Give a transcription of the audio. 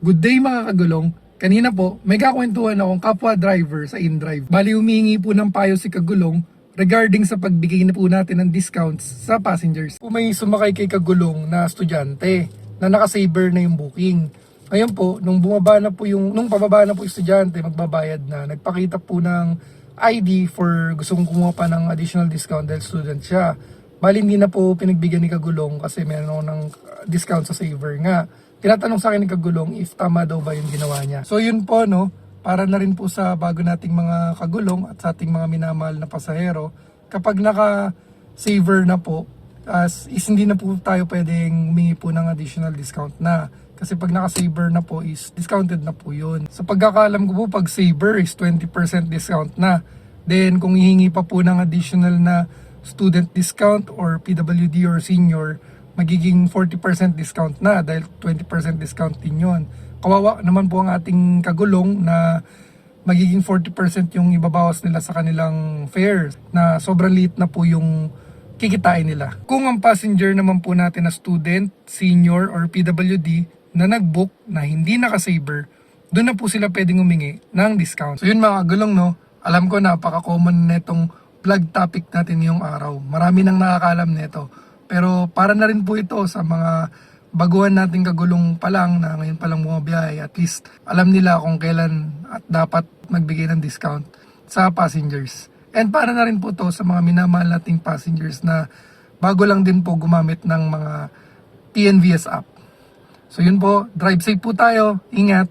Good day mga kagulong. Kanina po, may kakwentuhan akong kapwa driver sa InDrive. Bali humingi po ng payo si Kagulong regarding sa pagbigay na po natin ng discounts sa passengers. Kung may sumakay kay Kagulong na estudyante na nakasaver na yung booking. Ngayon po, nung pababa na po yung estudyante, magbabayad na, nagpakita po ng ID for gusto kong kumuha pa ng additional discount dahil student siya. Bali hindi na po pinagbigyan ni Kagulong kasi meron ako ng discount sa saver nga. Tinatanong sa akin ni Kagulong if tama daw ba yung ginawa niya. So yun po no, para na rin po sa bago nating mga kagulong at sa ating mga minamahal na pasahero, kapag naka-saver na po, hindi na po tayo pwedeng humingi po ng additional discount na. Kasi pag naka-saver na po is discounted na po yun. Sa pagkakaalam ko po, pag saver is 20% discount na. Then kung hihingi pa po ng additional na student discount or PWD or senior, magiging 40% discount na dahil 20% discount din yun. Kawawa naman po ang ating kagulong na magiging 40% yung ibabawas nila sa kanilang fares na sobrang liit na po yung kikitain nila. Kung ang passenger naman po natin na student, senior or PWD na nag-book na hindi naka-saver, doon na po sila pwedeng humingi ng discount. So yun mga kagulong no, alam ko napaka-common na itong vlog topic natin ngayong araw. Marami nang nakakaalam nito. Pero para na rin po ito sa mga baguhan nating kagulong pa lang na ngayon pa lang bumabiyahe. At least alam nila kung kailan at dapat magbigay ng discount sa passengers. And para na rin po to sa mga minamahal nating passengers na bago lang din po gumamit ng mga TNVS app. So yun po, drive safe po tayo. Ingat!